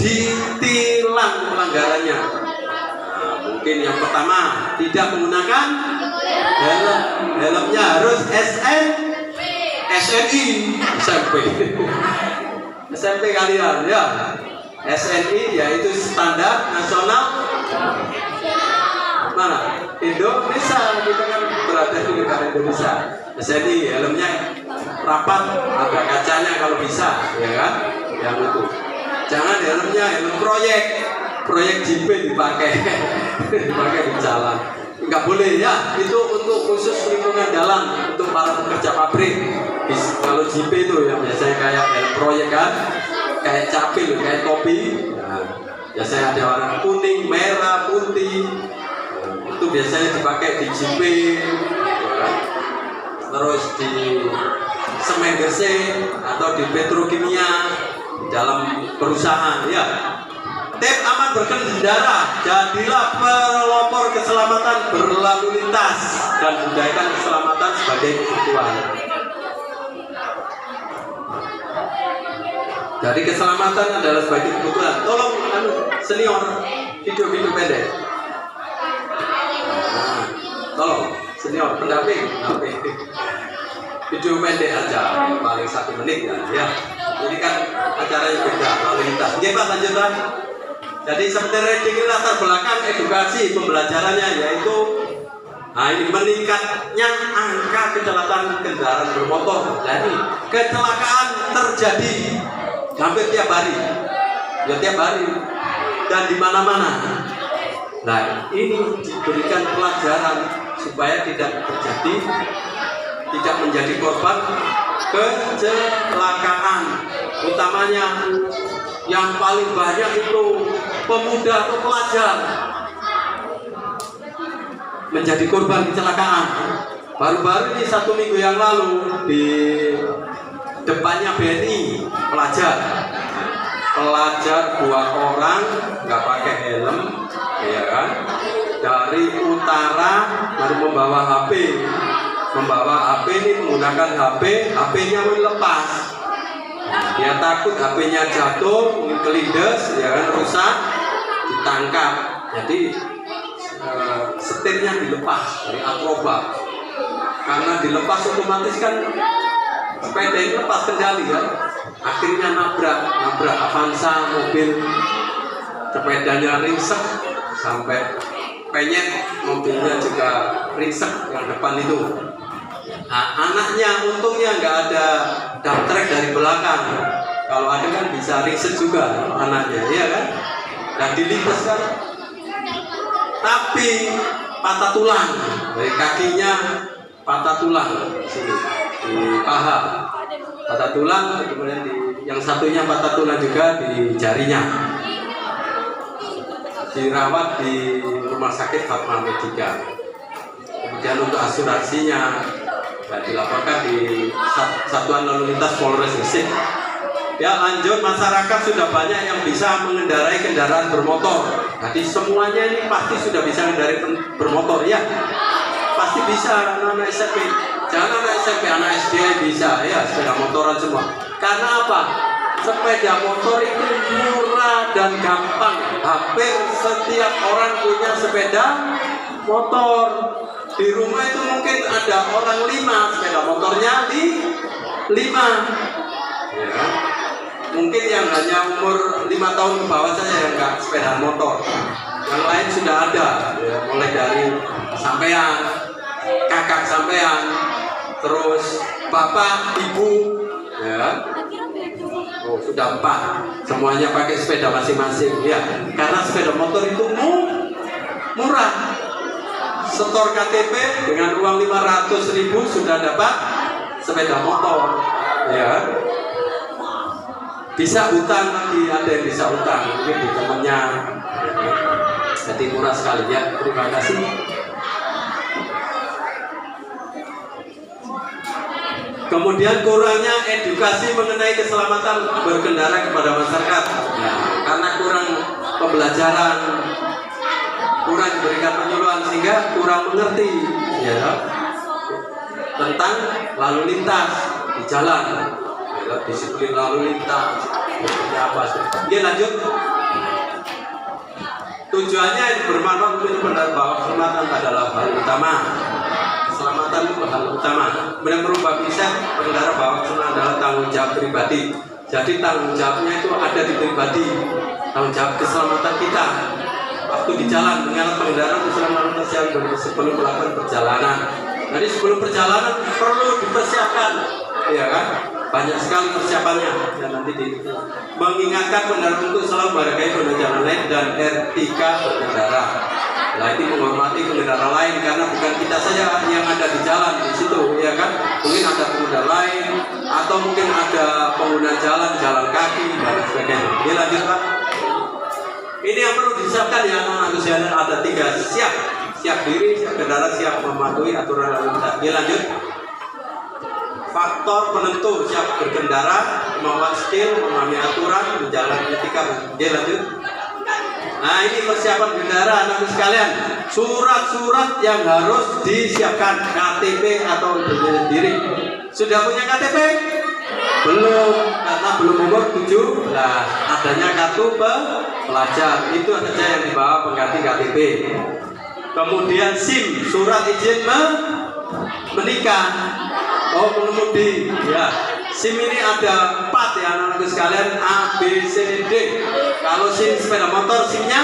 ditilang pelanggarannya. Nah, mungkin yang pertama tidak menggunakan helm. Helmnya harus SNI SMP. SMP kalian ya. SNI yaitu standar nasional mana? Indonesia. Kita kan berada di negara Indonesia. SNI helmnya rapat, ada kacanya kalau bisa, ya kan? Yang itu. Jangan helmnya helm proyek JP dipakai di jalan. Enggak boleh ya. Itu untuk khusus lingkungan dalam, untuk para pekerja pabrik. Kalau JP itu yang biasanya kayak helm proyek kan, kayak capil, kayak topi. Nah, biasanya ada warna kuning, merah, putih. Itu biasanya dipakai di JP, ya. Terus di semen gersik atau di petrokimia dalam perusahaan ya. Tips aman berkendara, jadilah pelopor keselamatan berlalu lintas dan budayakan keselamatan sebagai kebutuhan. Jadi keselamatan adalah sebagai kebutuhan. Tolong senior video pendek. Nah, tolong senior pendamping video pendek aja, paling 1 menit ya. Ini kan acaranya beda, lalu lintas. Oke Pak, lanjutkan. Jadi sebenarnya ini latar belakang edukasi pembelajarannya yaitu ini meningkatnya angka kecelakaan kendaraan bermotor. Jadi kecelakaan terjadi hampir tiap hari, ya tiap hari dan di mana-mana. Nah ini diberikan pelajaran supaya tidak terjadi, tidak menjadi korban kecelakaan. Utamanya yang paling banyak itu pemuda atau pelajar menjadi korban kecelakaan. Baru-baru ini 1 minggu yang lalu di depannya BNI pelajar 2 orang nggak pakai helm, ya kan? Dari utara baru membawa HP ini menggunakan HP-nya lepas. Dia takut HP-nya jatuh, mungkin kelindes, ya kan, rusak, ditangkap. Jadi setirnya dilepas dari akrobat. Karena dilepas otomatis kan sepeda ini lepas kendali kan. Akhirnya nabrak Avanza mobil, sepedanya ringsek sampai penyet, mobilnya juga ringsek yang depan itu. Nah, anaknya untungnya nggak ada dump truck dari belakang. Kalau ada kan bisa ringsek juga anaknya, iya kan? Dan dilintas kan. Tapi patah tulang dari kakinya, patah tulang sini di paha, patah tulang, kemudian yang satunya patah tulang juga di jarinya. Dirawat di rumah sakit Fatma Medika. Kemudian untuk asuransinya dilaporkan di Satuan Lalu Lintas Polres Gresik. Ya, lanjut, masyarakat sudah banyak yang bisa mengendarai kendaraan bermotor. Jadi semuanya ini pasti sudah bisa mengendarai bermotor ya. Pasti bisa anak-anak SMP. Jangan anak SMP, anak SD bisa ya, sepeda motoran semua. Karena apa? Sepeda motor itu murah dan gampang. Hampir setiap orang punya sepeda motor. Di rumah itu mungkin ada orang 5, sepeda motornya 5. Ya. Mungkin yang hanya umur 5 tahun ke bawah saja yang nggak sepeda motor. Yang lain sudah ada, ya, mulai dari sampean, kakak sampean, terus bapak, ibu, ya. Oh, sudah 4, semuanya pakai sepeda masing-masing, ya. Karena sepeda motor itu murah. Setor KTP dengan uang 500.000 sudah dapat sepeda motor, ya. Bisa utang lagi, ada yang bisa utang mungkin di temennya. Jadi murah sekali ya. Terima kasih. Kemudian kurangnya edukasi mengenai keselamatan berkendara kepada masyarakat. Ya, karena kurang pembelajaran, kurang diberikan penyuluhan sehingga kurang mengerti ya tentang lalu lintas di jalan. Disiplin lalu lintas, apa sih? Oke, lanjut. Tujuannya bermanfaat untuk bahwa keselamatan adalah hal utama. Keselamatan itu hal utama. Kemudian merubah bisa pengendara bahwa keselamatan adalah tanggung jawab pribadi. Jadi tanggung jawabnya itu ada di pribadi. Tanggung jawab keselamatan kita. Waktu di jalan mengenal pengendara keselamatan yang sebelum melakukan perjalanan. Jadi sebelum perjalanan perlu dipersiapkan, ya kan? Banyak sekali persiapannya dan nanti mengingatkan pengendara untuk selalu menghargai pengguna jalan lain dan etika berkendara. Nah, itu menghormati pengendara lain karena bukan kita saja yang ada di jalan di situ, ya kan? Mungkin ada pengguna lain atau mungkin ada pengguna jalan kaki dan sebagainya. Ini lanjut Pak. Ini yang perlu disiapkan ya anak-anak usia ada 3 siap diri, siap kendara, siap mematuhi aturan lalu lintas. Ini lanjut. Faktor penentu siap berkendara, kemampuan skill, memahami aturan, menjalani etika. Oke, lanjut. Nah, ini persiapan berkendara anak-anak sekalian. Surat-surat yang harus disiapkan, KTP atau diri. Sudah punya KTP? Belum, karena belum umur 17. Adanya kartu pelajar, itu saja yang dibawa pengganti KTP. Kemudian SIM, surat izin menikah. Oh, pengemudi, ya. SIM ini ada 4 ya anak-anakku sekalian, A, B, C, D. Kalau SIM sepeda motor, SIM-nya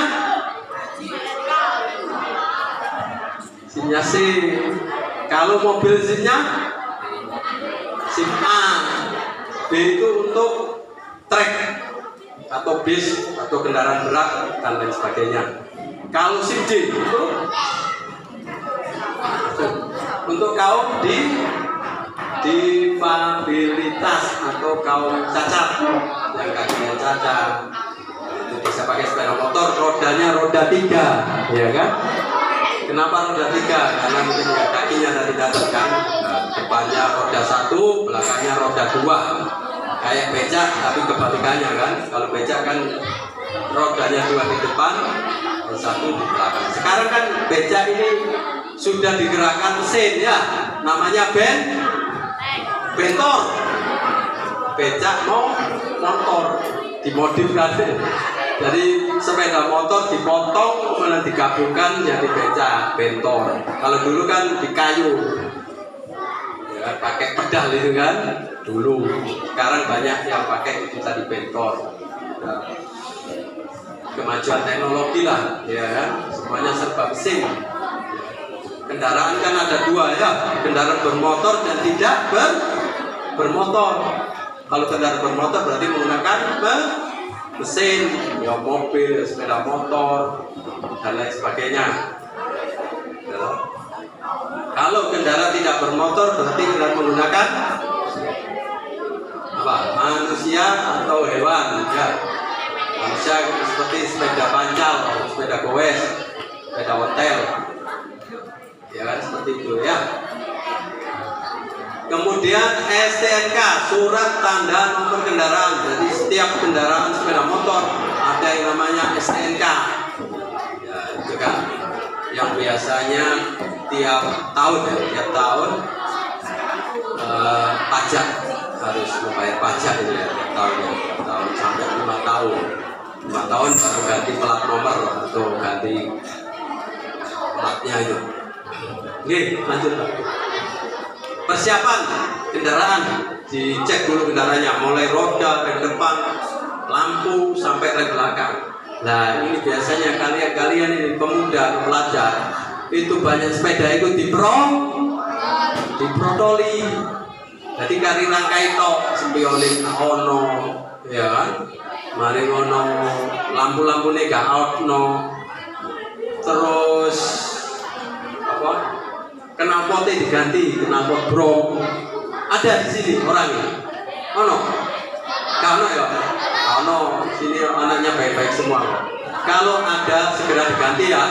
C. Kalau mobil SIM-nya SIM A. B itu untuk trek atau bis atau kendaraan berat dan lain sebagainya. Kalau SIM D itu untuk kaum difabilitas atau kaum cacat yang kakinya cacat, itu bisa pakai sepeda motor, rodanya roda 3, ya kan? Kenapa roda 3? Karena mungkin ya, kakinya dari atas kan, depannya roda 1, belakangnya roda 2, kayak becak tapi kebalikannya kan. Kalau becak kan rodanya 2 di depan, 1 di belakang. Sekarang kan becak ini sudah digerakkan mesin ya, namanya bentor. Becak motor dimodif kan. Jadi sepeda motor dipotong kemudian digabungkan jadi becak bentor. Kalau dulu kan di kayu, ya, pakai pedal itu kan dulu. Sekarang banyak yang pakai itu tadi bentor. Ya. Kemajuan teknologi lah, ya kan. Semuanya serba mesin. Kendaraan kan ada 2 ya, kendaraan bermotor dan tidak bermotor. Kalau kendaraan bermotor berarti menggunakan mesin, ya mobil, sepeda motor, dan lain sebagainya. Ya. Kalau kendaraan tidak bermotor berarti kendaraan menggunakan apa? Manusia atau hewan. Ya. Manusia seperti sepeda pancal, sepeda goes, sepeda ontel. Ya kan seperti itu ya. Kemudian STNK, surat tanda nomor kendaraan. Jadi setiap kendaraan sepeda motor ada yang namanya STNK. Ya, itu kan yang biasanya tiap tahun pajak harus membayar pajak itu ya tiap tahun sampai 5 tahun. 5 tahun baru ganti plat nomor atau ganti platnya itu. Oke, lanjut Pak. Persiapan kendaraan, dicek dulu kendaraannya, mulai roda, rem depan, lampu sampai rem belakang. Nah, ini biasanya kalian ini pemuda, pelajar, itu banyak sepeda ikut diprotoli. Jadi kari rangkai tok, spionin ono, ya kan? Mari ono lampu-lampune gak ono. Terus apa? Knalpotnya diganti, knalpot bro. Ada di sini orangnya. Ono. Kalau ya, ono sini anaknya baik-baik semua. Kalau ada segera diganti ya.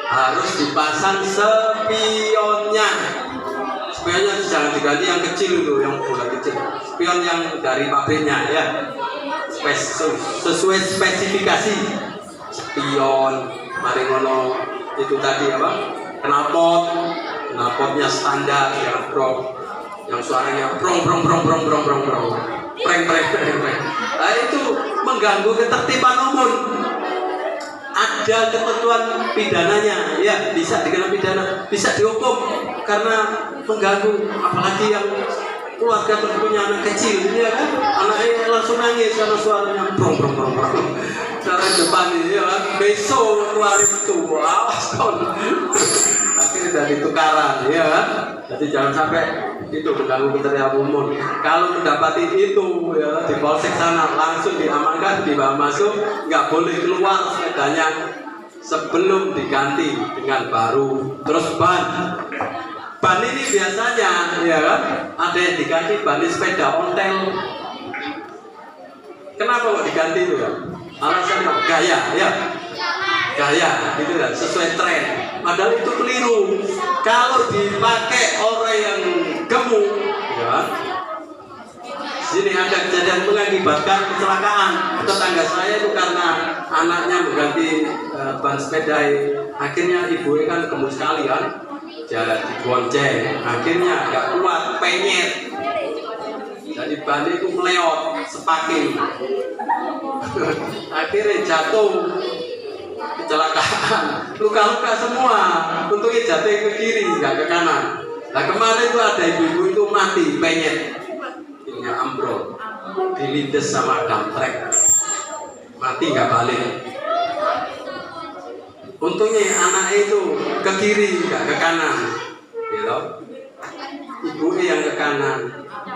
Harus dipasang spionnya. Spionnya jangan diganti yang kecil itu, yang bola kecil. Spion yang dari pabriknya ya. Sesuai spesifikasi. Spion, mari ngono itu tadi apa? Knalpotnya standar yang yang suaranya preng. Nah itu mengganggu ketertiban umum. Ada ketentuan pidananya, ya bisa dikenakan pidana, bisa dihukum karena mengganggu, apalagi yang keluarga punya anak kecil, ya kan, anaknya langsung nangis karena suaranya brong brong brong brong, cara depan ini, ya kan, besok keluar itu, awas kon, akhirnya dari tukaran, ya kan, jadi jangan sampai itu mengganggu ketertiban umum. Kalau mendapati itu, ya di polsek sana langsung diamankan, dibawa masuk, nggak boleh keluar sepedanya sebelum diganti dengan baru. Terus ban ini biasanya, ya kan, ada yang diganti ban sepeda ontel. Kenapa kok diganti itu ya? Alasannya gaya, ya, gaya, gitu kan, sesuai tren. Padahal itu keliru. Kalau dipakai orang yang gemuk, ya, sini ada kejadian mengakibatkan kecelakaan. Tetangga saya itu karena anaknya mengganti ban sepeda, akhirnya ibunya kan gemuk sekali kan, jadi digonceng, akhirnya nggak kuat, penyet, jadi ban itu meleot, sepakin, akhirnya jatuh, kecelakaan, luka-luka semua. Untungnya jatuh ke kiri, nggak ke kanan. Nah kemarin itu ada ibu-ibu itu mati, penyet, ini ambrol, dilindes sama dump truck, mati nggak balik. Untungnya anaknya itu ke kiri, nggak ke kanan, gitu. Ibunya yang ke kanan.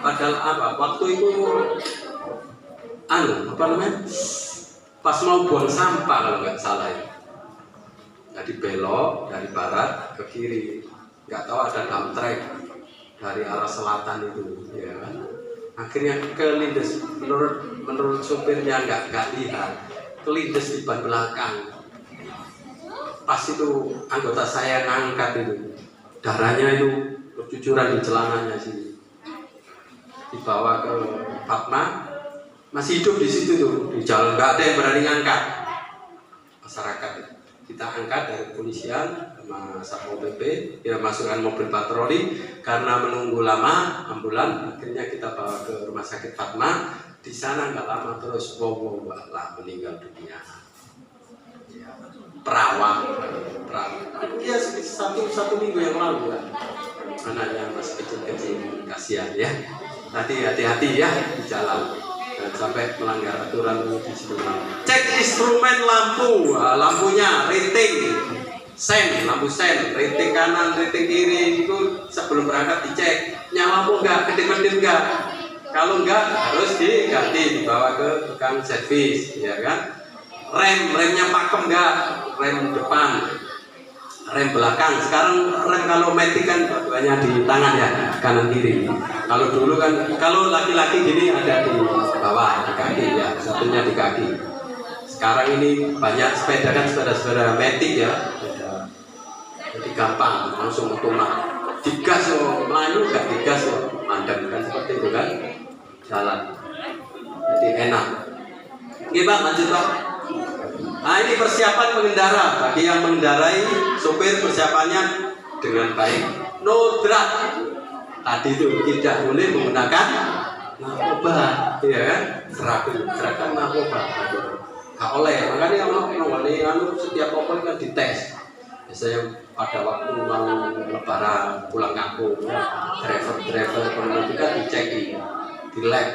Padahal apa? Waktu itu, apa namanya? Pas mau buang sampah kalau nggak salah ya. Jadi belok dari barat ke kiri, nggak tahu ada dump truck dari arah selatan itu, ya kan? Akhirnya kelindes. Menurut supirnya nggak lihat, kelindes di ban belakang. Pas itu anggota saya ngangkat itu, darahnya itu bercucuran di celananya sini. Dibawa ke Fatma, masih hidup di situ tuh, di jalan, nggak ada yang berani ngangkat. Masyarakat kita angkat dari kepolisian sama Satpol PP, kita masukkan mobil patroli. Karena menunggu lama ambulan, akhirnya kita bawa ke rumah sakit Fatma. Di sana nggak lama terus lah meninggal dunia. Ya, perawat, dia satu minggu yang lalu kan, anaknya masih kecil-kecil, kasihan ya. Hati-hati ya di jalan, dan sampai melanggar aturan di situ. Cek instrumen lampu, lampunya rating sen, lampu sen, rating kanan, rating kiri itu sebelum berangkat dicek, nyala lampu enggak, kedip-kedip enggak. Kalau enggak harus diganti, dibawa ke tukang servis, ya kan. Remnya pakem enggak, rem depan, rem belakang. Sekarang rem kalau matic kan dua-duanya di tangan ya, kanan kiri. Kalau dulu kan, kalau laki-laki gini ada di bawah, di kaki ya, satunya di kaki. Sekarang ini banyak sepeda kan, sepeda matic ya, jadi gampang, langsung otomatis. Digas loh, melayu nggak digas loh, mandek kan seperti itu kan, jalan. Jadi enak. Oke Pak, lanjut Pak. Nah ini persiapan pengendara. Bagi yang mengendarai, sopir persiapannya dengan baik. No drug. Tadi itu tidak boleh menggunakan narkoba, ya kan? Seragam narkoba. Gak oleh. Makanya kalau setiap pokok kan dites. Biasanya pada waktu mau lebaran pulang kampung, driver pengemudi kan dicek di lab.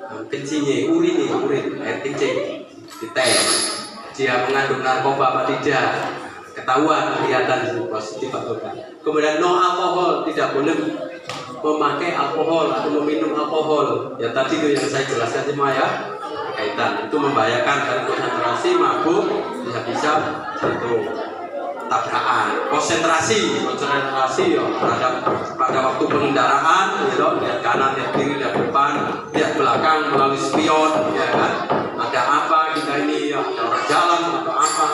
Kencingnya, urin, air kencing dites, dia mengandung narkoba apa tidak, ketahuan, kelihatan itu positif atau tidak. Kemudian no alkohol, tidak boleh memakai alkohol atau meminum alkohol. Ya tadi itu yang saya jelaskan semua ya, kaitan itu membahayakan karena konsentrasi mabuk bisa jatuh, tabrakan, konsentrasi ya pada waktu pengendaraan, ya, lihat kanan, lihat kiri, lihat depan, lihat belakang melalui spion, ya kan? Ada apa kita ini, ya, ada orang jalan atau apa,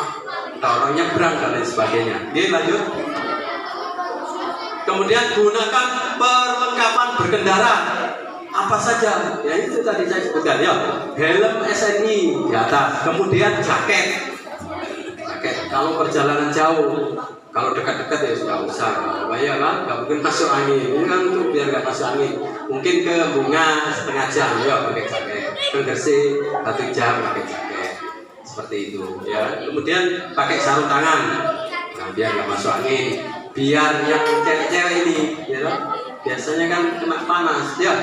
ada orang nyebrang dan lain sebagainya. Oke, lanjut. Kemudian gunakan perlengkapan berkendara. Apa saja? Ya itu tadi saya sebutkan ya. Helm SNI di atas, kemudian jaket. Kalau perjalanan jauh, kalau dekat-dekat ya sudah usah, bahaya kan, nggak mungkin masuk angin. Ini kan untuk biar nggak masuk angin. Mungkin ke bunga setengah jam ya pakai jaket. penggersih, batu jam, pakai jaket seperti itu ya. Kemudian pakai sarung tangan, nah, biar nggak masuk angin. Biar yang cewek-cewek ini, ya, biasanya kan kena panas ya.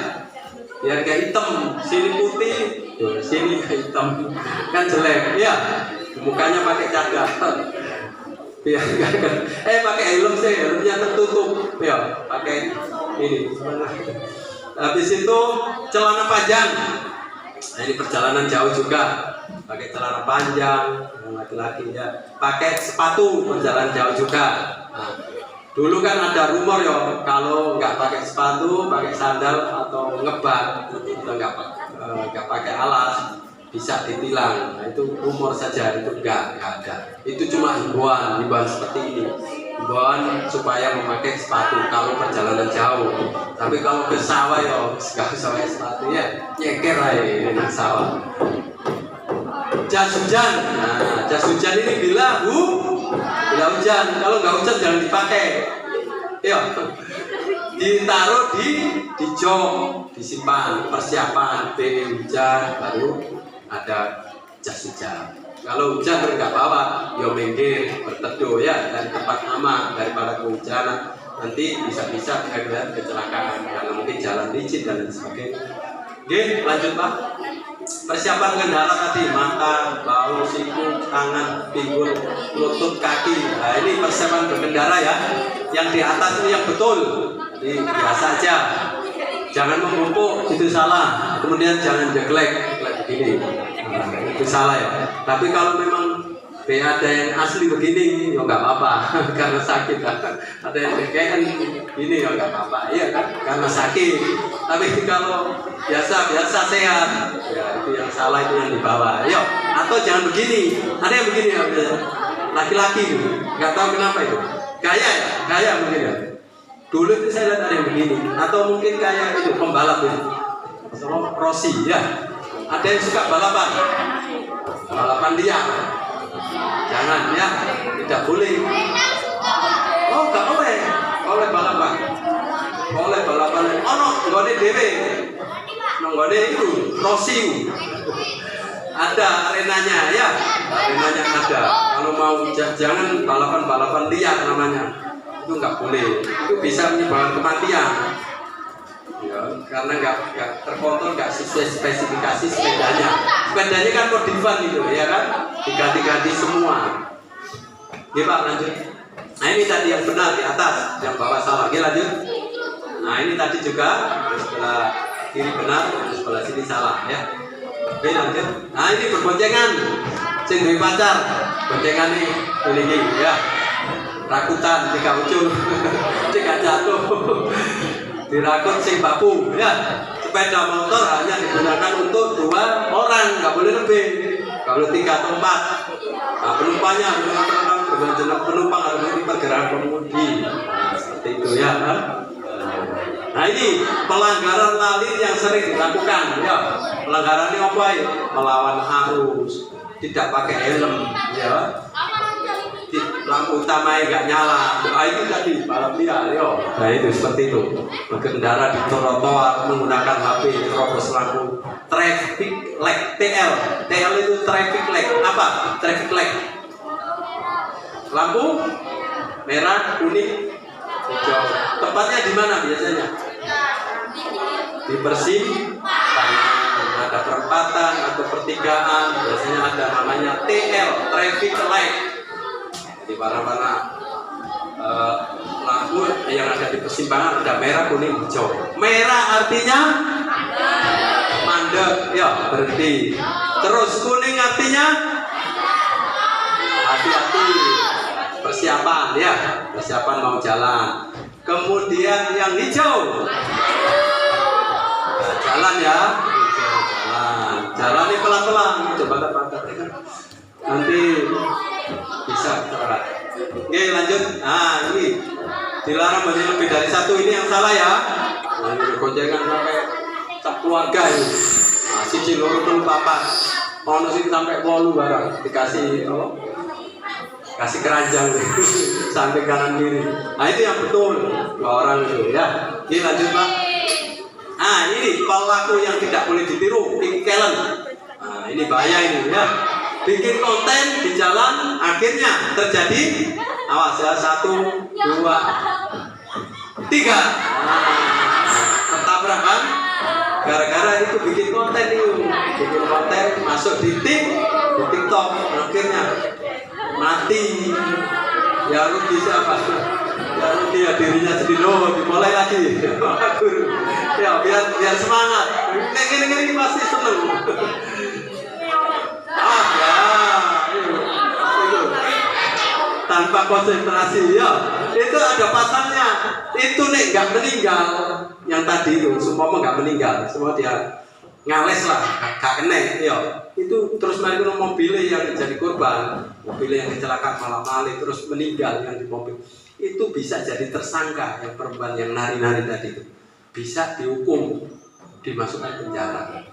Biar gak hitam, sini putih, tuh, sini hitam, kan jelek ya. Mukanya pakai cadar. Biar pakai helm sih, helmnya tertutup ya, pakai ini. Habis itu celana panjang. Nah, ini perjalanan jauh juga, pakai celana panjang, laki-laki ya. Pakai sepatu perjalanan jauh juga. Nah, dulu kan ada rumor ya, kalau nggak pakai sepatu, pakai sandal atau ngebak, atau nggak pakai alas, bisa ditilang. Nah, itu rumor saja, itu nggak ada. Itu cuma himbauan seperti ini, himbauan supaya memakai sepatu kalau perjalanan jauh. Tapi kalau ke sawah ya nggak usah pakai sepatu ya, nyeker aja di sawah. Jas hujan, nah jas hujan ini bila hujan, kalau nggak hujan jangan dipakai. Yo, ditaruh di jok, disimpan persiapan hujan, baru ada jas hujan. Kalau hujan nggak bawa, yo minggir berteduh ya dari tempat aman daripada kehujanan. Nanti bisa-bisa ada kecelakaan karena mungkin jalan licin dan lain sebagainya. Oke, lanjut Pak. Persiapan kendara tadi, mata, bahu, siku, tangan, pinggul, lutut, kaki. Nah ini persiapan berkendara ya. Yang di atas itu yang betul. Jadi biasa aja. Jangan mengumpuk, itu salah. Kemudian jangan jeglek begini. Nah, itu salah ya. Tapi kalau memang ada yang asli begini, ya nggak apa-apa karena sakit. Ada yang kayak ini ya nggak apa-apa, iya kan? Karena sakit. Tapi kalau biasa sehat, ya itu yang salah, itu yang dibawa. Yuk, atau jangan begini. Ada yang begini ya, laki-laki nggak tahu kenapa itu. Gaya mungkin ya. Dulu itu saya lihat ada yang begini, atau mungkin kayak itu pembalap itu, sama Rossi ya. Ada yang suka balapan liar. Jangan ya, tidak boleh. Oh, nggak boleh. Oleh balapan. Oh no, nggone dewe. Nggone itu Rossi. Ada arenanya ya, arenanya ada. Kalau mau jangan balapan liar namanya. Itu nggak boleh. Itu bisa menyebabkan kematian. Ya, karena nggak terkontrol, nggak sesuai spesifikasi sepedanya. Sepedanya kan modifan gitu, ya kan? Diganti-ganti semua. Oke Pak, lanjut. Nah ini tadi yang benar di atas, yang bawah salah. Oke lanjut. Nah ini tadi juga sebelah kiri benar, sebelah sini salah ya. Oke lanjut. Nah ini berboncengan. Sing duwe pacar, boncengan ini ya. Rakutan, tiga ucul, tiga jatuh. Dirakut sing bapu ya. Sepeda motor hanya digunakan untuk 2 orang, nggak boleh lebih. Kalau 3 atau 4, nah, penumpangnya dengan penumpang harus mengikuti pergerakan pengemudi. Nah, seperti itu ya. Nah ini pelanggaran lalu yang sering dilakukan ya. Pelanggaran ini apa ya? Melawan arus, tidak pakai helm ya. Lampu utama nggak nyala, itu tadi balap liar, yo. Nah itu seperti itu. Berkendara di trotoar menggunakan HP, terobos lampu traffic light (TL). TL itu traffic light. Apa? Traffic light. Lampu merah, kuning, hijau. Tempatnya di mana biasanya? Di persimpangan, ada perempatan atau pertigaan. Biasanya ada namanya TL, traffic light. Di warna-warna lampu yang ada di persimpangan ada merah, kuning, hijau. Merah artinya mandek, ya berhenti. Terus kuning artinya hati-hati, persiapan ya, persiapan mau jalan. Kemudian yang hijau, nah, jalan ya, jalan ini pelan-pelan, coba patah nanti bisa terat. Oke lanjut. Nah ini dilarang lebih dari 1, ini yang salah ya. Nah, ini goncengan sampai sak keluarga ini. Nah, siji loro telu papat. Ono sing sampai 8 barang dikasih kasih keranjang sampai kanan kiri. Nah itu yang betul 2 orang itu ya. Oke lanjut Pak. Nah ini pelaku yang tidak boleh ditiru, Nick Callen. Nah ini bahaya ini ya. Bikin konten di jalan, akhirnya terjadi awas ya 1, 2, 3 tabrakan gara-gara itu bikin konten itu, bikin konten masuk di TikTok, akhirnya mati. Ya rugi siapa? Ya rugi ya dirinya sendiri. Loh, dimulai lagi. Guru. Ya biar semangat. Kayak gini pasti seneng. Ya. Itu. Tanpa konsentrasi ya. Itu ada pasalnya. Itu nek nggak meninggal, yang tadi itu semua nggak meninggal, semua dia ngales lah, gak kena, ya. Itu terus mari mobilnya yang jadi korban, mobilnya yang kecelakaan malam hari terus meninggal yang di mobil, itu bisa jadi tersangka yang perempuan yang nari-nari tadi itu bisa dihukum, dimasukkan penjara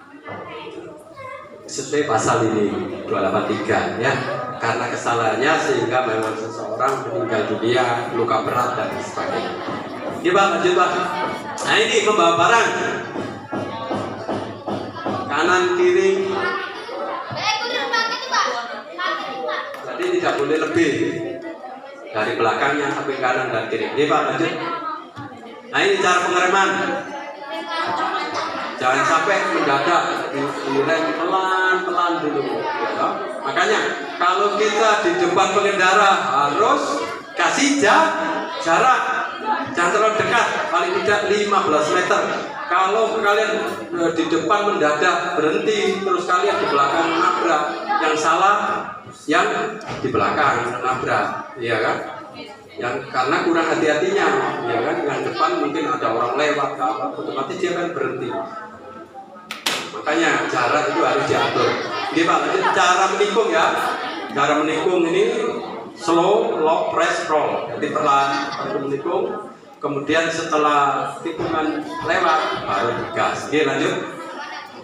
sesuai pasal ini 283 ya, karena kesalahannya sehingga memang seseorang meninggal dunia, luka berat dan sebagainya. Oke Pak, lanjut Pak. Nah ini membawa barang kanan kiri, jadi tidak boleh lebih dari belakangnya sampai kanan dan kiri. Ini Pak, lanjut. Nah ini cara pengereman, jangan sampai mendadak, direm pelan-pelan dulu ya. Makanya kalau kita di depan pengendara harus kasih jarak, jangan terlalu dekat, paling tidak 15 meter. Kalau kalian di depan mendadak berhenti, terus kalian di belakang nabrak, yang salah yang di belakang nabrak, ya kan? Yang karena kurang hati-hatinya, ya kan? Yang depan mungkin ada orang lewat, otomatis dia kan berhenti. Makanya jarak itu harus diatur. Oke Pak, lanjut cara menikung ya. Cara menikung ini slow, lock, press, roll. Jadi perlahan baru menikung. Kemudian setelah tikungan lewat baru digas. Oke lanjut.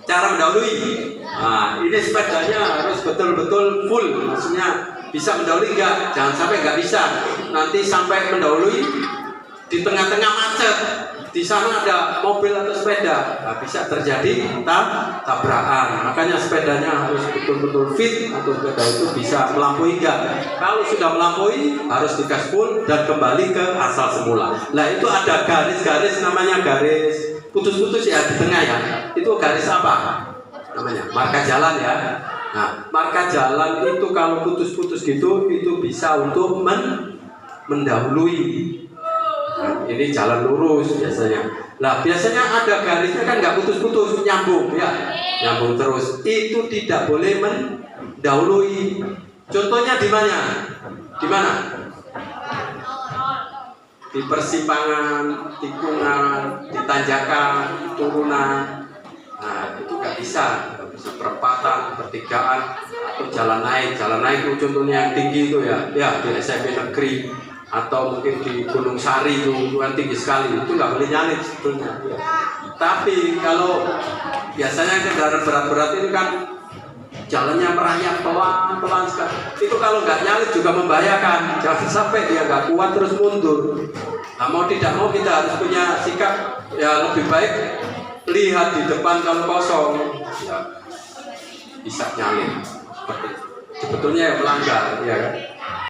Cara mendahului. Nah ini sepedanya harus betul-betul full, maksudnya bisa mendahului enggak? Jangan sampai enggak bisa. Nanti sampai mendahului di tengah-tengah macet, di sana ada mobil atau sepeda, nah, bisa terjadi tabrakan. Makanya sepedanya harus betul-betul fit atau sepeda itu bisa melampaui enggak. Kalau sudah melampaui harus digas full dan kembali ke asal semula. Nah itu ada garis-garis, namanya garis putus-putus ya di tengah ya. Itu garis apa? Namanya marka jalan ya. Nah marka jalan itu kalau putus-putus gitu itu bisa untuk mendahului. Nah, ini jalan lurus biasanya. Nah biasanya ada garisnya kan nggak putus-putus, nyambung ya, nyambung terus. Itu tidak boleh mendahului. Contohnya di mana? Di mana? Di persimpangan, tikungan, di tanjakan, turunan. Nah itu nggak bisa perempatan, pertigaan atau jalan naik. Jalan naik itu contohnya yang tinggi itu ya di SMP negeri atau mungkin di Gunung Sari itu kan tinggi sekali, itu nggak boleh nyalip sebetulnya. Ya. Tapi kalau biasanya kendaraan berat-berat ini kan jalannya merayap pelan-pelan sekali. Itu kalau nggak nyalip juga membahayakan. Jangan sampai dia nggak kuat terus mundur. Nah mau tidak mau kita harus punya sikap ya lebih baik lihat di depan kalau kosong ya, bisa nyalip. Sebetulnya ya melanggar ya kan.